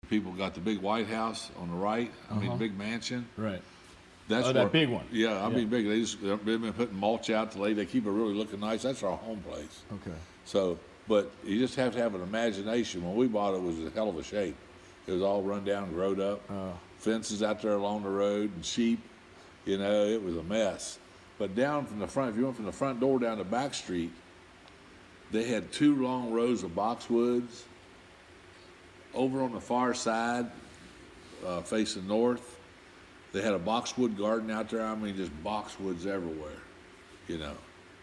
people got the big White House on the right. I mean, big mansion. Right. That's that big one. Yeah, I mean big. They've been putting mulch out to lay. They keep it really looking nice. That's our home place. Okay. So, but you just have to have an imagination. When we bought it, it was a hell of a shape. It was all run down and growed up. Fences out there along the road and sheep. You know, it was a mess. But down from the front, if you went from the front door down the back street, they had 2 long rows of boxwoods. Over on the far side, facing north, they had a boxwood garden out there. I mean, just boxwoods everywhere, you know.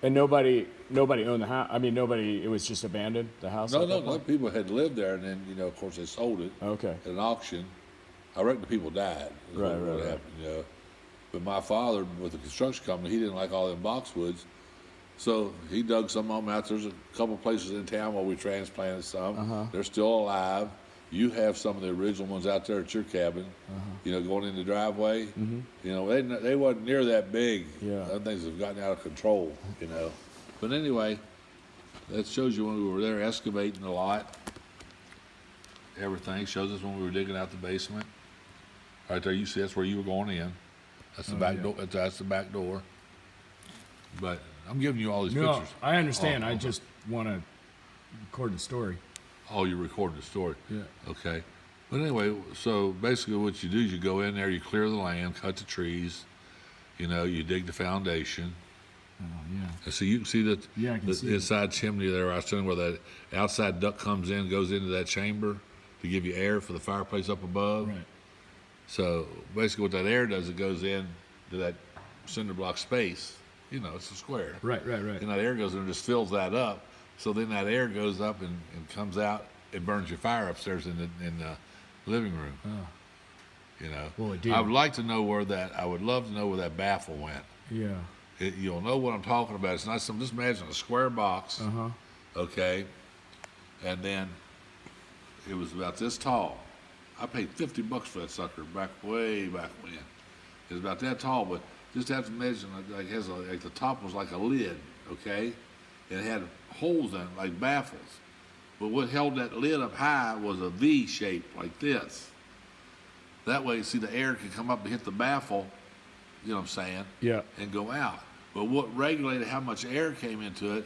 And nobody owned the house. I mean, it was just abandoned, the house? No. People had lived there, and then, you know, of course, they sold it Okay. at an auction. I reckon the people died. Right. Happened, you know. But my father, with the construction company, he didn't like all them boxwoods. So he dug some of them out. There's a couple places in town where we transplanted some. They're still alive. You have some of the original ones out there at your cabin, you know, going in the driveway. You know, they wasn't near that big. Yeah. Other things have gotten out of control, you know. But anyway, that shows you when we were there excavating a lot. Everything shows us when we were digging out the basement. Right there, you see that's where you were going in. That's the back door. That's the back door. But I'm giving you all these pictures. I understand. I just want to record the story. Oh, you're recording the story. Yeah. Okay. But anyway, so basically what you do is you go in there, you clear the land, cut the trees, you know, you dig the foundation. Oh, yeah. And so you can see that Yeah, I can the see it. inside chimney there. I was telling you where that outside duct comes in, goes into that chamber to give you air for the fireplace up above. Right. So basically what that air does, it goes in to that cinder block space. You know, it's a square. Right. And that air goes in and just fills that up. So then that air goes up and comes out and burns your fire upstairs in the living room. Oh. You know. Well, it did. I would like to know where that. I would love to know where that baffle went. Yeah. You'll know what I'm talking about. It's not some. Just imagine a square box. Okay. And then it was about this tall. I paid $50 for that sucker way back when. It was about that tall, but just have to imagine like the top was like a lid. Okay. And it had holes in it like baffles. But what held that lid up high was a V shape like this. That way, see, the air can come up and hit the baffle, you know what I'm saying? Yeah. And go out. But what regulated how much air came into it,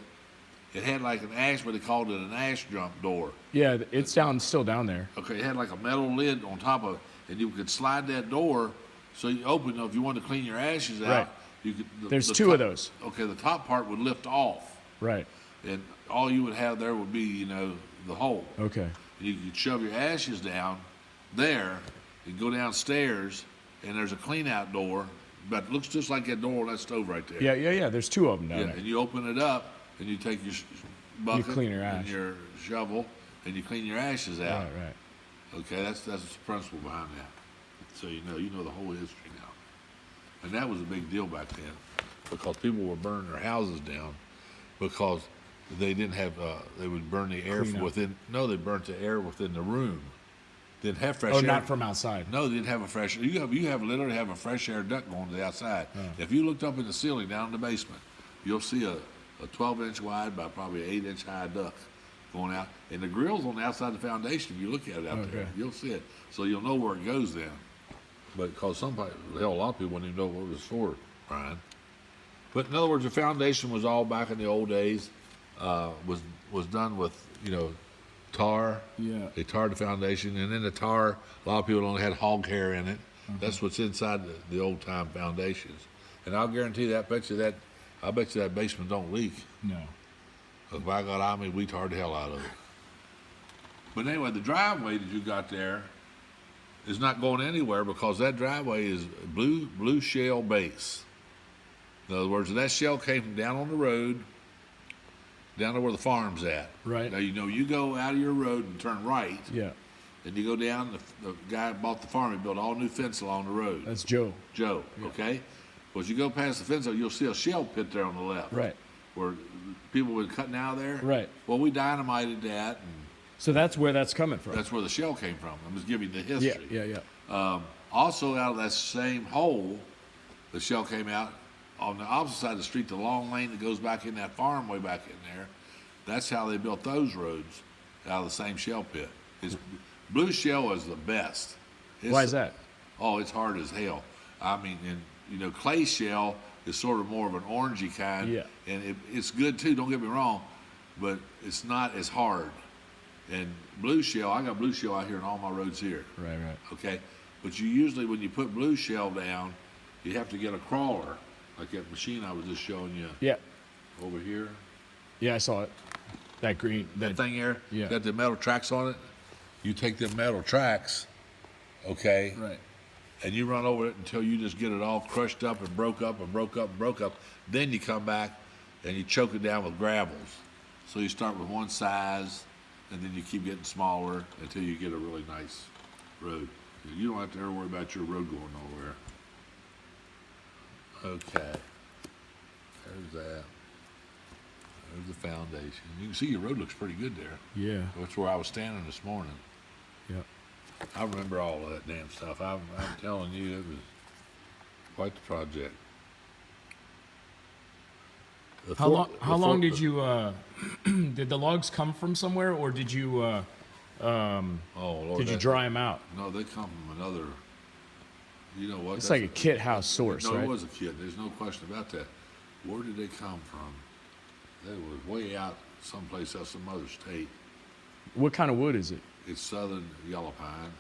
it had like an ash, but they called it an ash jump door. Yeah, it's still down there. Okay, it had like a metal lid on top of it, and you could slide that door so you open it. If you wanted to clean your ashes out, Right. you could. There's two of those. Okay, the top part would lift off. Right. And all you would have there would be, you know, the hole. Okay. And you could shove your ashes down there and go downstairs, and there's a clean out door, but it looks just like that door on that stove right there. Yeah. There's 2 of them down Yeah, there. and you open it up, and you take your bucket clean your and ash. your shovel, and you clean your ashes out. Right. Okay, that's the principle behind that. So you know the whole history now. And that was a big deal back then, because people were burning their houses down because they didn't have, they would burn the air Clean from up. within, no, they burnt the air within the room. Didn't have fresh Oh, air. not from outside. No, they didn't have a fresh, you literally have a fresh air duct going to the outside. If you looked up in the ceiling down in the basement, you'll see a 12-inch wide by probably an 8-inch high duct going out. And the grill's on the outside of the foundation. If you look at it out there, you'll see it. So you'll know where it goes then. But because a lot of people wouldn't even know what it was for, Brian. But in other words, the foundation was all back in the old days, was done with, you know, tar. Yeah. They tarred the foundation, and then the tar, a lot of people only had hog hair in it. That's what's inside the old time foundations. And I'll guarantee that, I bet you that basement don't leak. No. Because by God, we tarred the hell out of it. But anyway, the driveway that you got there is not going anywhere because that driveway is blue shell base. In other words, that shell came from down on the road, down to where the farm's at. Right. Now, you know, you go out of your road and turn right, Yeah. and you go down, the guy bought the farm, he built all new fence along the road. That's Joe. Okay? Well, as you go past the fence, you'll see a shell pit there on the left. Right. Where people were cutting out of there. Right. Well, we dynamited that, and So that's where that's coming from. that's where the shell came from. I'm just giving you the history. Yeah. Also, out of that same hole, the shell came out on the opposite side of the street, the long lane that goes back in that farm way back in there. That's how they built those roads, out of the same shell pit. Blue shell is the best. Why is that? Oh, it's hard as hell. I mean, and clay shell is sort of more of an orangey kind. Yeah. And it's good too, don't get me wrong, but it's not as hard. And blue shell, I got blue shell out here on all my roads here. Right. Okay? But you usually, when you put blue shell down, you have to get a crawler, like that machine I was just showing you Yeah. over here. Yeah, I saw it. That green. That thing there, Yeah. got the metal tracks on it. You take them metal tracks, okay? Right. And you run over it until you just get it all crushed up and broke up and broke up and broke up. Then you come back and you choke it down with gravels. So you start with one size, and then you keep getting smaller until you get a really nice road. You don't have to ever worry about your road going nowhere. Okay. There's that. There's the foundation. You can see your road looks pretty good there. Yeah. That's where I was standing this morning. Yeah. I remember all of that damn stuff. I'm telling you, it was quite the project. How long did you? Did the logs come from somewhere, or did you? Oh Lord! Did you dry them out? No, they come from another. You know what? It's like a kit house source, No, right? it was a kit. There's no question about that. Where did they come from? They were way out someplace else, some other state. What kind of wood is it? It's southern yellow pine.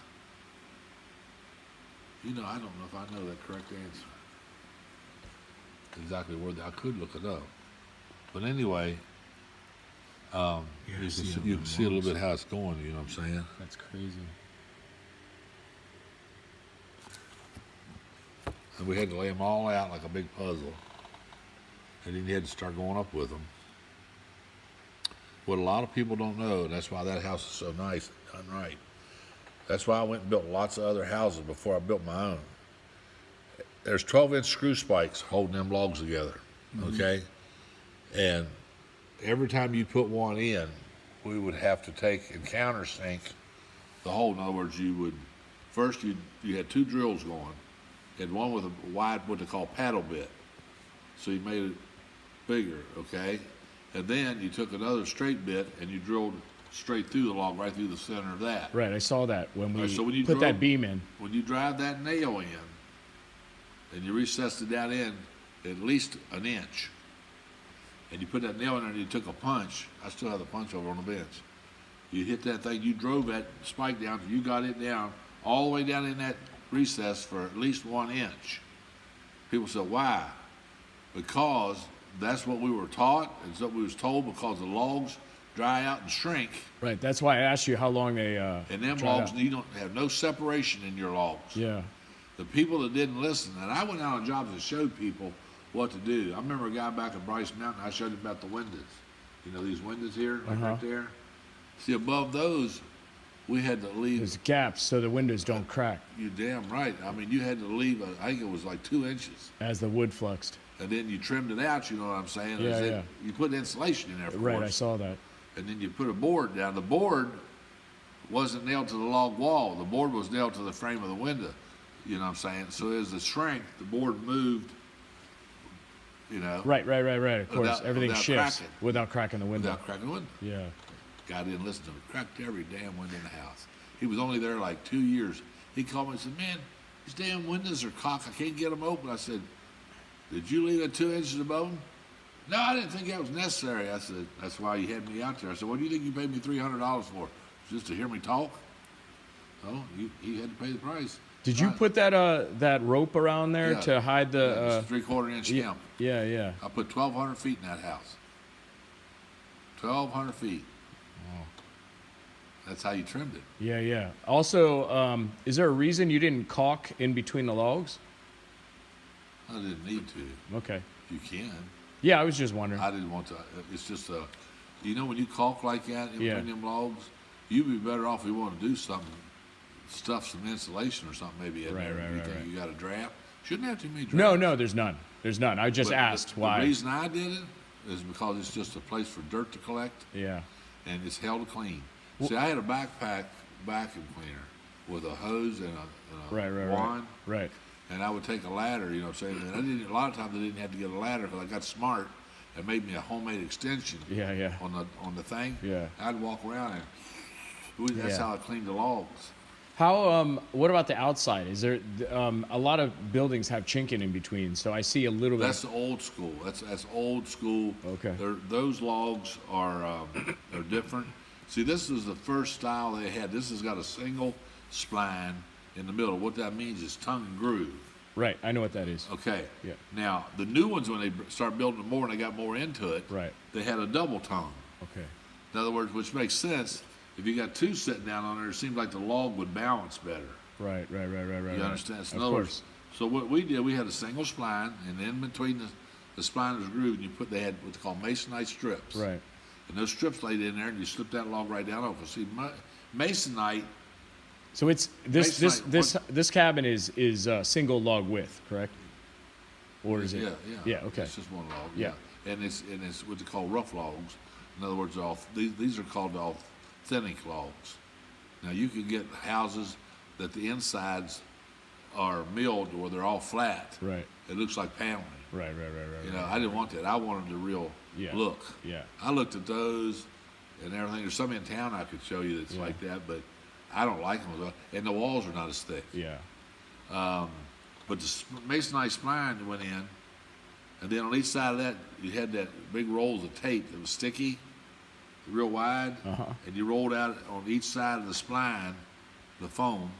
I don't know if I know that correct answer. Exactly where I could look it up. But anyway, you can see a little bit how it's going, you know what I'm saying? That's crazy. And we had to lay them all out like a big puzzle. And then you had to start going up with them. What a lot of people don't know, and that's why that house is so nice and done right. That's why I went and built lots of other houses before I built my own. There's 12-inch screw spikes holding them logs together, okay? And every time you put one in, we would have to take and countersink the hole. In other words, you had two drills going. You had one with a wide, what they call paddle bit. So you made it bigger, okay? And then you took another straight bit and you drilled straight through the log, right through the center of that. Right, I saw that when we So when you put that beam in. When you drive that nail in, and you recessed it down in at least an inch, and you put that nail in there and you took a punch, I still have the punch over on the bench. You hit that thing, you drove that spike down, you got it down, all the way down in that recess for at least 1 inch. People said, why? Because that's what we were taught, and it's what we was told, because the logs dry out and shrink. Right, that's why I asked you how long they And them dried logs, out. you don't have no separation in your logs. Yeah. The people that didn't listen, and I went out on jobs and showed people what to do. I remember a guy back at Bryce Mountain, I showed him about the windows. These windows here, like right there. See, above those, we had to leave. There's gaps so the windows don't crack You're damn right. I mean, you had to leave, I think it was like 2 inches. as the wood fluxed. And then you trimmed it out, you know what I'm saying? Yeah, And yeah. You put insulation in there, of Right, I course. saw that. And then you put a board down. The board wasn't nailed to the log wall. The board was nailed to the frame of the window. You know what I'm saying? So as the shrink, the board moved, Right. Of course, without everything shifts cracking. without cracking the window. without cracking the window. Yeah. Guy didn't listen to me. Cracked every damn window in the house. He was only there like 2 years. He called me and said, man, these damn windows are cocked. I can't get them open. I said, did you leave it 2 inches above them? No, I didn't think that was necessary. I said, that's why you had me out there. I said, what do you think you paid me $300 for? Just to hear me talk? Oh, he had to pay the price. Did you put that rope around there Yeah. to hide the? It's 3/4 inch stem. Yeah. I put 1,200 feet in that house. 1,200 feet. That's how you trimmed it. Yeah. Also, is there a reason you didn't caulk in between the logs? I didn't need to. Okay. You can. Yeah, I was just wondering. I didn't want to. It's just when you caulk like that in Yeah. between them logs, you'd be better off if you want to do something, stuff some insulation or something maybe in there. You think you got a draft? Shouldn't have too many drafts. No, there's none. I just asked why. The reason I did it is because it's just a place for dirt to collect. Yeah. And it's held clean. See, I had a backpack vacuum cleaner with a hose and a wand. Right. And I would take a ladder, you know what I'm saying? And a lot of times I didn't have to get a ladder because I got smart and made me a homemade extension Yeah. on the thing. Yeah. I'd walk around and That's Yeah. how I cleaned the logs. How? What about the outside? Is there a lot of buildings have chinking in between? So I see a little That's bit. the old school. That's old school. Okay. Those logs are different. See, this is the first style they had. This has got a single spline in the middle. What that means is tongue and groove. Right. I know what that is. Okay. Yeah. Now the new ones, when they start building them more and they got more into it, Right. they had a double tongue. Okay. In other words, which makes sense. If you got two sitting down on there, it seems like the log would balance better. Right. You understand? So Of in other words, course. so what we did, we had a single spline, and in between the spline was grooved, and they had what they call masonite strips. Right. And those strips laid in there, and you slip that log right down over. See, masonite, So it's this Masonite, this cabin is single log width, correct? Or is it? yeah. Okay. It's just one log. Yeah. And it's what they call rough logs. In other words, these are called authentic logs. Now you can get houses that the insides are milled where they're all flat. Right. It looks like paneling. Right. You know, I didn't want that. I wanted the real Yeah. look. Yeah. I looked at those and everything. There's some in town I could show you that's Yeah. like that, but I don't like them. And the walls are not as thick. Yeah. But the masonite spline went in, and then on each side of that, you had that big rolls of tape that was sticky, real wide, and you rolled out on each side of the spline, the foam.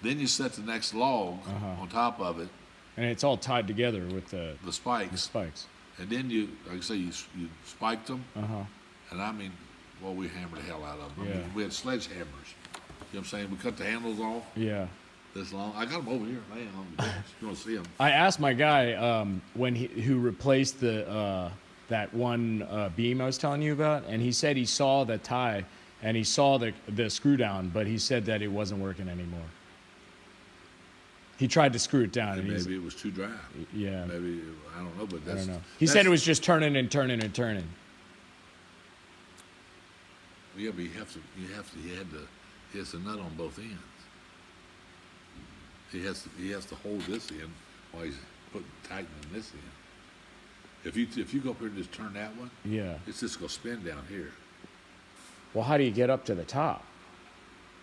Then you set the next log on top of it, And it's all tied together with the the spikes. and then you, like I say, you spiked them, and I mean, well, we hammered the hell out of them. I Yeah. mean, we had sledgehammers. You know what I'm saying? We cut the handles off Yeah. this long. I got them over here, laying on the bench. You want to see them? I asked my guy who replaced the that one beam I was telling you about, and he said he saw the tie and he saw the screw down, but he said that it wasn't working anymore. He tried to screw it down, and Maybe it was too dry. yeah, Maybe, I don't know, but I that's. don't know. He said it was just turning and turning and turning. Yeah, but he has the nut on both ends. He has to hold this in while he's tightening this in. If you go up here and just turn that one, Yeah. it's just gonna spin down here. Well, how do you get up to the top?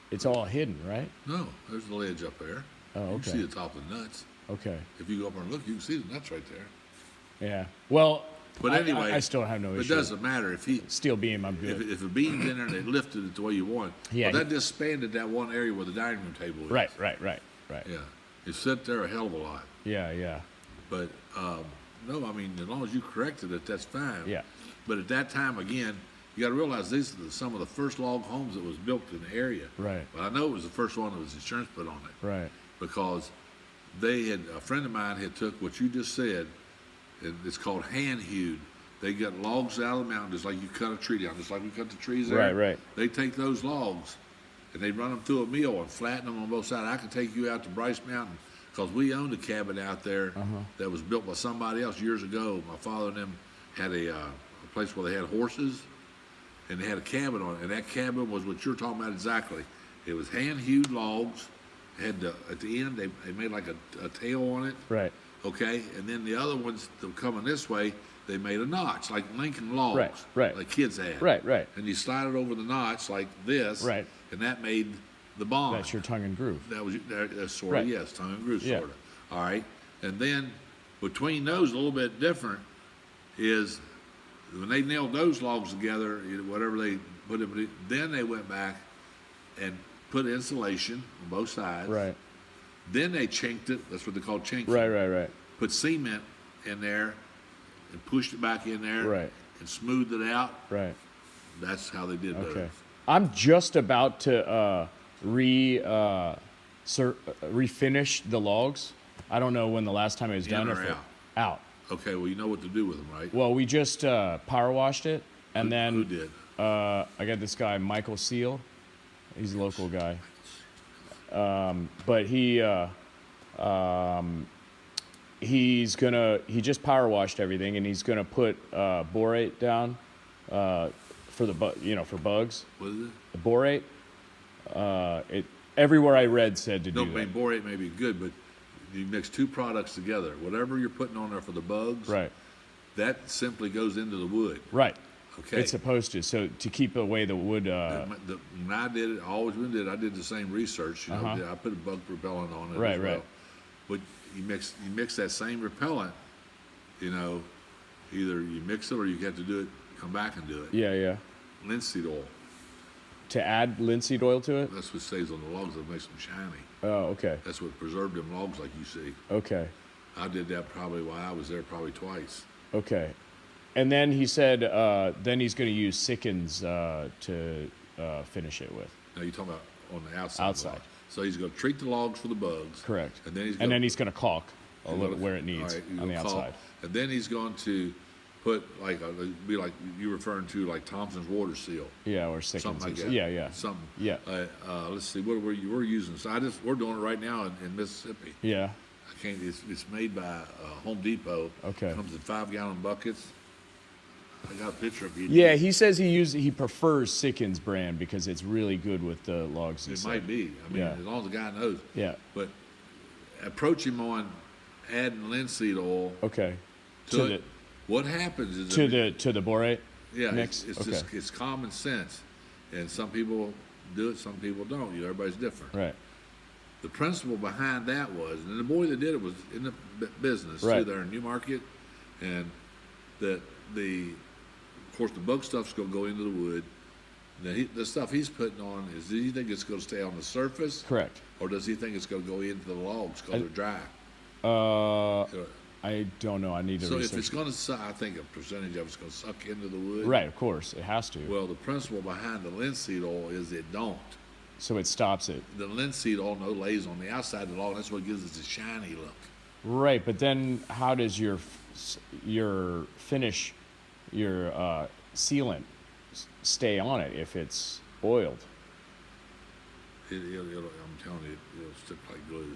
It's all hidden, right? No, there's the ledge up there. Oh, You okay. can see the top of the nuts. Okay. If you go up there and look, you can see the nuts right there. Yeah. Well, But anyway, I still have no It issue. doesn't matter if he. Steel beam, I'm good. If a beam's in there and they lifted it the way you want, Yeah, well, that just expanded that one area where the dining room table is. Right. Yeah, it sit there a hell of a lot. Yeah. But no, I mean, as long as you corrected it, that's fine. Yeah. But at that time, again, you got to realize these are some of the first log homes that was built in the area. Right. But I know it was the first one that was insurance put on it. Right. Because a friend of mine had took what you just said, and it's called hand hewed. They got logs out of the mountain, just like you cut a tree down, just like we cut the trees there. Right. They take those logs and they run them through a mill and flatten them on both sides. I can take you out to Bryce Mountain because we owned a cabin out there that was built by somebody else years ago. My father and them had a place where they had horses, and they had a cabin on it. And that cabin was what you're talking about exactly. It was hand-hewed logs. At the end, they made like a tail on it. Right. Okay, and then the other ones that were coming this way, they made a notch like Lincoln logs, Right. like kids had. Right. And you slide it over the notch like this, Right. and that made the bond. That's your tongue and groove. That was that's sort Right. of yes, tongue and groove Yeah. sort of. All right, and then between those, a little bit different is when they nailed those logs together, whatever they put them, then they went back and put insulation on both sides. Right. Then they chinked it. That's what they call chinking. Right. Put cement in there and pushed it back in there. Right. And smoothed it out. Right. That's how they did those. Okay. I'm just about to refinish the logs. I don't know when the last time it was done. In or if it- out? Out. Okay, well, you know what to do with them, right? Well, we just power washed it, and then Who did? I got this guy Michael Seal. He's a local guy, but he just power washed everything, and he's gonna put borate down for for bugs. What is it? The borate. Everywhere I read said to No, do I mean, that. borate may be good, but you mix two products together. Whatever you're putting on there for the bugs, Right. that simply goes into the wood. Right. Okay. It's supposed to. So to keep away the wood. When I did it, I always been did. I did the same research. You know, I put a bug repellent on it Right, as well. right. But you mix that same repellent. You know, either you mix it or you have to do it. Come back and do it. Yeah, yeah. Linseed oil. To add linseed oil to it? That's what stays on the logs that makes them shiny. Oh, okay. That's what preserved them logs like you see. Okay. I did that probably while I was there, probably twice. Okay. And then he said, then he's going to use Sikkens to finish it with. Now you're talking about on the outside. Outside. So he's going to treat the logs for the bugs. Correct. And then he's going to caulk a little where it needs on the outside. And then he's going to put be like you referring to like Thompson's water seal. Yeah, or Sikkens. Something like that. Yeah, yeah. Something. Yeah. Let's see. What we're using? So we're doing it right now in Mississippi. Yeah. I can't. It's made by Home Depot. Okay. It comes in 5-gallon buckets. I got a picture of it. Yeah, he says he prefers Sikkens brand because it's really good with the logs. It might be. I mean, as long as the guy knows. Yeah. But approach him on adding linseed oil. Okay. To it. What happens is to the borate mix. It's just it's common sense, and some people do it, some people don't. Everybody's different. Right. The principle behind that was, and the boy that did it was in the business too, there in Newmarket, and of course the bug stuff's going to go into the wood. Now the stuff he's putting on does he think it's going to stay on the surface? Correct. Or does he think it's going to go into the logs because they're dry? I don't know. I need to So research. if it's going to, I think a percentage of it's going to suck into the wood. Right, of course, it has to. Well, the principle behind the linseed oil is it don't. So it stops it. The linseed oil lays on the outside of the log. That's what gives it a shiny look. Right, but then how does your finish, your sealant, stay on it if it's oiled? I'm telling you, it'll stick like glue.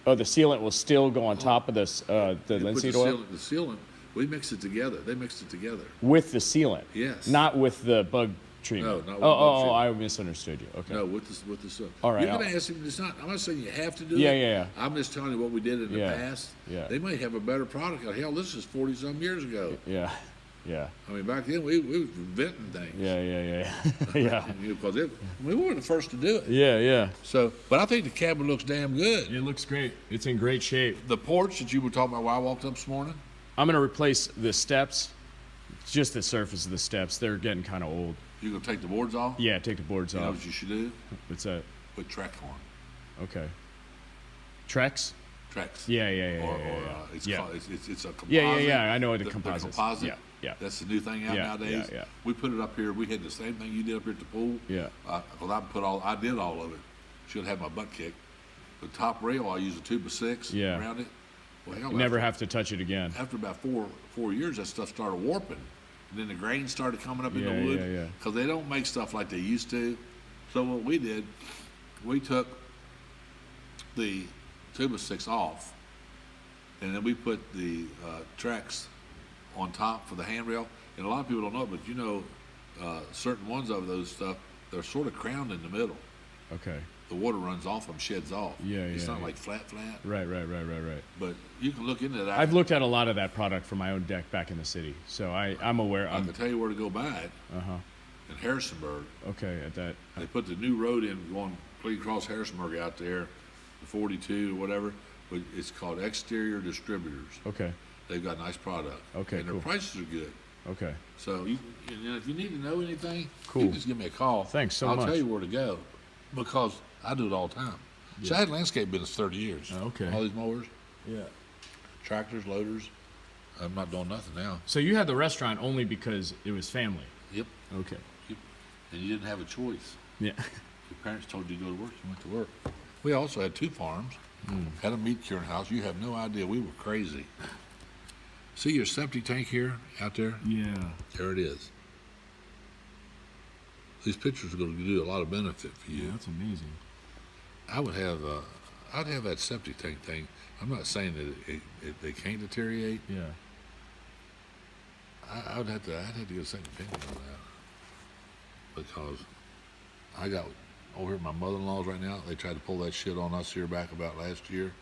Oh, the sealant will still go on top of this the linseed oil? The sealant, we mix it together. They mixed it together. With the sealant? Yes. Not with the bug treatment? No, not with the bug Oh, treatment. I misunderstood you. Okay. No, with the sealant. All right, You can ask him. I'm not saying you have to do it. Yeah. I'm just telling you what we did in the Yeah. past. Yeah. They might have a better product. Hell, this is 40-some years ago. Yeah. I mean, back then we was inventing things. Yeah. Yeah. Because we were the first to do it. Yeah. So, but I think the cabin looks damn good. It looks great. It's in great shape. The porch that you were talking about while I walked up this morning. I'm going to replace the steps, just the surface of the steps. They're getting kind of old. You gonna take the boards off? Yeah, take the boards You know off. what you should do? What's that? Put Trex on. Okay. Trex? Trex. Yeah. It's Yeah. called, it's a composite. Yeah. I know what the The composite. composite. Yeah. That's the new thing out nowadays. Yeah. We put it up here. We had the same thing you did up here at the pool. Yeah. Well, I did all of it. Should have my butt kicked. The top rail, I used a 2x6 Yeah. around it. Well, hell, You never have to touch it again. after about four years, that stuff started warping. And then the grains started coming up in the wood. Yeah. Because they don't make stuff like they used to. So what we did, we took the 2x6 off, and then we put the Trex on top for the handrail. And a lot of people don't know it, but you know, certain ones of those stuff, they're sort of crowned in the middle. Okay. The water runs off them, sheds off. It's not yeah. like flat. Right. But you can look into that. I've looked at a lot of that product for my own deck back in the city, so I'm aware. I can tell you where to go buy it. In Harrisonburg. Okay, at that. They put the new road in going clean across Harrisonburg out there, the 42 or whatever. But it's called Exterior Distributors. Okay. They've got nice product. Okay, And their cool. prices are good. Okay. So if you need to know anything, Cool. you just give me a call. Thanks so I'll much. tell you where to go, because I do it all the time. So I had landscape business 30 years. Okay. All these mowers, Yeah. tractors, loaders. I'm not doing nothing now. So you had the restaurant only because it was family. Yep. Okay. And you didn't have a choice. Yeah. Your parents told you to go to work, you went to work. We also had 2 farms, had a meat curing house. You have no idea, we were crazy. See your septic tank here, out there? Yeah. There it is. These pictures are going to do a lot of benefit for you. That's amazing. I'd have that septic tank thing. I'm not saying that they can't deteriorate. Yeah. I'd have to get a second opinion on that, because I got over here at my mother-in-law's right now. They tried to pull that shit on us here back about last year,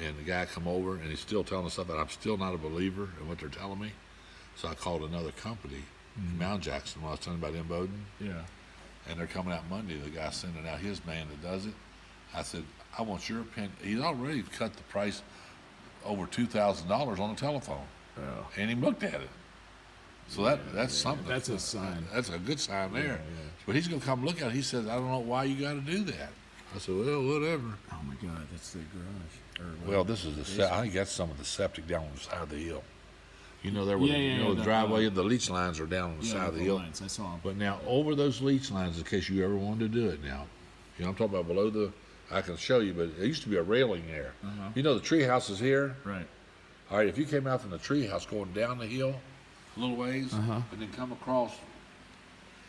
and the guy come over and he's still telling us stuff that I'm still not a believer in what they're telling me. So I called another company, in Mount Jackson when I was telling you about Bowden. Yeah. And they're coming out Monday. The guy's sending out his man that does it. I said, I want your opinion. He's already cut the price over $2,000 on the telephone. Oh. And he looked at it. So that's something. That's a sign. That's a good sign there. Yeah. But he's going to come look at it. He says, I don't know why you got to do that. I said, well, whatever. Oh my God, that's the garage. Well, this is I think that's some of the septic down on the side of the hill. You know, the driveway and the leach lines are down on the side of the hill. Lines, I saw them. But now, over those leach lines, in case you ever wanted to do it now, you know, I'm talking about below the, I can show you, but there used to be a railing there. You know, the tree house is here. Right. All right, if you came out from the tree house going down the hill a little ways, and then come across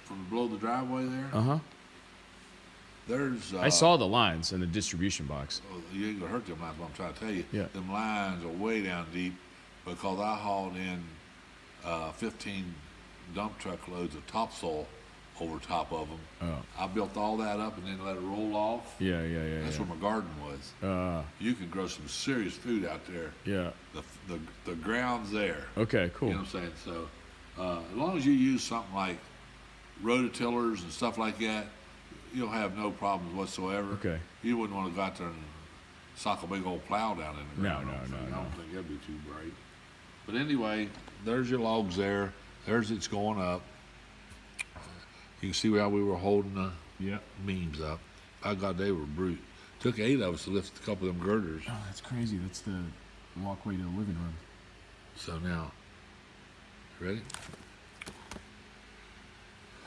from below the driveway there, there's... I saw the lines in the distribution box. You ain't gonna hurt them lines, what I'm trying to tell you. Yeah. Them lines are way down deep because I hauled in 15 dump truck loads of topsoil over top of them. Oh. I built all that up and then let it roll off. Yeah. That's where my garden was. You can grow some serious food out there. Yeah. The ground's there. Okay, cool. You know what I'm saying? So as long as you use something like rototillers and stuff like that, you'll have no problems whatsoever. Okay. You wouldn't want to go out there and sock a big old plow down in the ground. No. I don't think that'd be too bright. But anyway, there's your logs there. There's it's going up. You can see how we were holding the beams up. By God, they were brute. Took 8 of us to lift a couple of them girders. Oh, that's crazy. That's the walkway to the living room. So now, ready?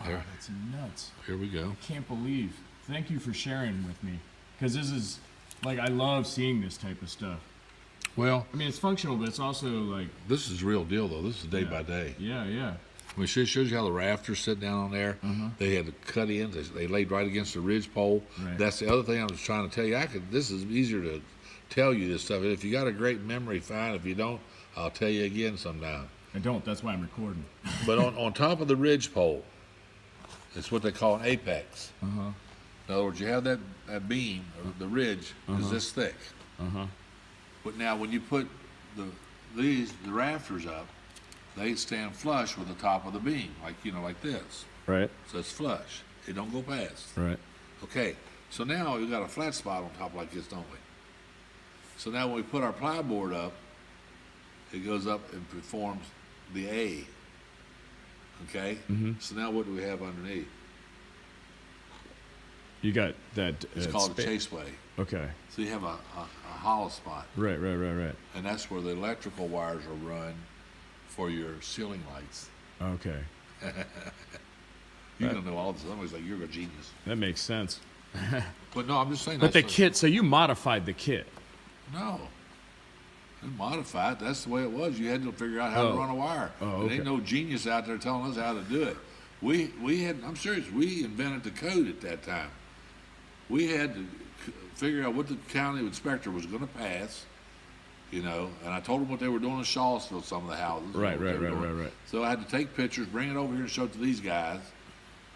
Wow, that's nuts. Here we go. I can't believe. Thank you for sharing with me. Because this is, like, I love seeing this type of stuff. Well, I mean, it's functional, but it's also, like... this is real deal, though. This is day by day. Yeah. I mean, it shows you how the rafters sit down on there. They had to cut in. They laid right against the ridge pole. Right. That's the other thing I was trying to tell you. This is easier to tell you this stuff. If you got a great memory, fine. If you don't, I'll tell you again sometime. I don't. That's why I'm recording. But on top of the ridge pole, it's what they call an apex. In other words, you have that beam, or the ridge, is this thick. But now when you put the rafters up, they stand flush with the top of the beam, like this. Right. So it's flush. It don't go past. Right. Okay. So now we've got a flat spot on top like this, don't we? So now when we put our plyboard up, it goes up and forms the A. Okay? So now what do we have underneath? You got that... It's called a chaseway. Okay. So you have a hollow spot. Right. And that's where the electrical wires are run for your ceiling lights. Okay. You're going to know all this. Somebody's like, you're a genius. That makes sense. But no, I'm just saying. But the kit, so you modified the kit. No. Didn't modify it. That's the way it was. You had to figure out how to run a wire. There ain't no genius out there telling us how to do it. We had, I'm serious, we invented the code at that time. We had to figure out what the county inspector was going to pass, and I told them what they were doing in Charlottesville, some of the houses. Right. So I had to take pictures, bring it over here and show it to these guys.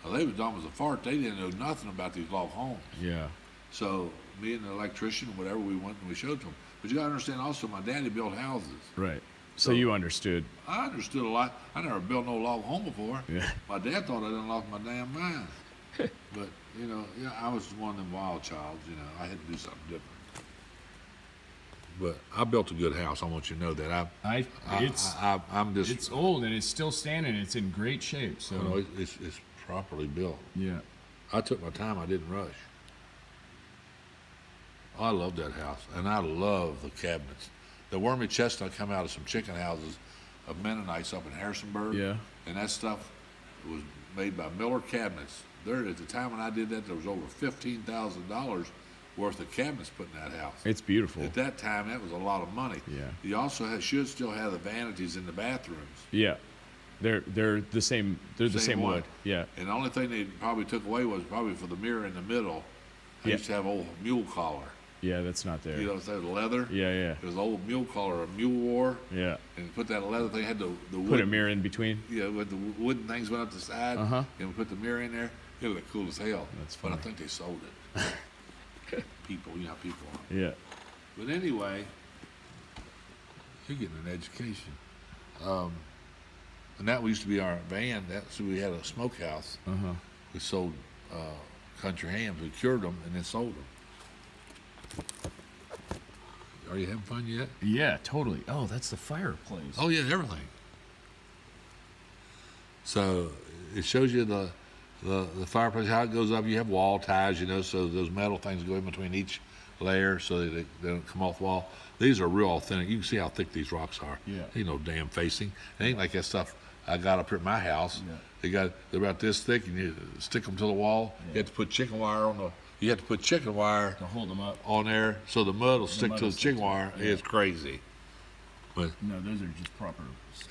Well, they was dumb as a fart. They didn't know nothing about these log homes. Yeah. So me and the electrician, whatever, we went and we showed to them. But you got to understand also, my daddy built houses. Right. So you understood. I understood a lot. I never built no log home before. Yeah. My dad thought I done lost my damn mind. But, I was one of them wild childs, I had to do something different. But I built a good house. I want you to know that. I'm just... It's old and it's still standing. It's in great shape. So it's properly built. Yeah. I took my time. I didn't rush. I love that house, and I love the cabinets. The wormy chestnut come out of some chicken houses of Mennonites up in Harrisonburg. Yeah. And that stuff was made by Miller Cabinets. There, at the time when I did that, there was over $15,000 worth of cabinets put in that house. It's beautiful. At that time, that was a lot of money. Yeah. You also should still have the vanities in the bathrooms. Yeah. They're the same. They're the same wood. Yeah. And the only thing they probably took away was probably for the mirror in the middle. I used to have old mule collar. Yeah, that's not there. Instead of leather. Yeah. It was old mule collar, a mule wore. Yeah. And put that leather thing, had the wood. Put a mirror in between. Yeah, with the wooden things went up the side. And we put the mirror in there. It looked cool as hell. That's funny. But I think they sold it. People, how people are. Yeah. But anyway, you're getting an education. And that used to be our van. So we had a smokehouse. We sold country hams. We cured them and then sold them. Are you having fun yet? Yeah, totally. Oh, that's the fireplace. Oh yeah, everything. So it shows you the fireplace, how it goes up. You have wall ties, you know, so those metal things go in between each layer so that they don't come off the wall. These are real authentic. You can see how thick these rocks are. Yeah. Ain't no damn facing. It ain't like that stuff I got up here at my house. Yeah. They're about this thick, and you stick them to the wall. Yeah. You have to put chicken wire on the. You have to put chicken wire To hold them up. on there so the mud will stick mud to will the stick chicken to it. wire. Yeah. It's crazy. But No, those are just proper.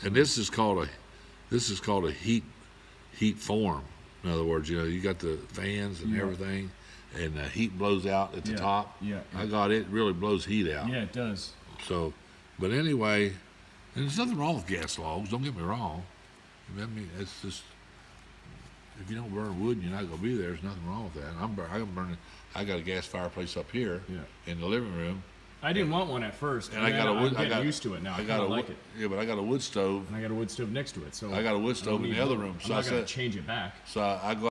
and this is called a heat form. In other words, you know, you got the fans and Yeah. everything, and the heat blows out at the Yeah. top. Yeah. I got it. Really blows heat out. Yeah, it does. So, but anyway, and there's nothing wrong with gas logs. Don't get me wrong. I mean, it's just if you don't burn wood and you're not gonna be there, there's nothing wrong with that. I'm burning. I got a gas fireplace up here in the living room. I didn't want one at first, And I got a wood. I'm getting used to it now. I got a like wood, it. Yeah, but I got a wood stove. And I got a wood stove next to it, so I got a wood I don't stove in need the other one. room. I'm So not I gonna said, change it back. so I go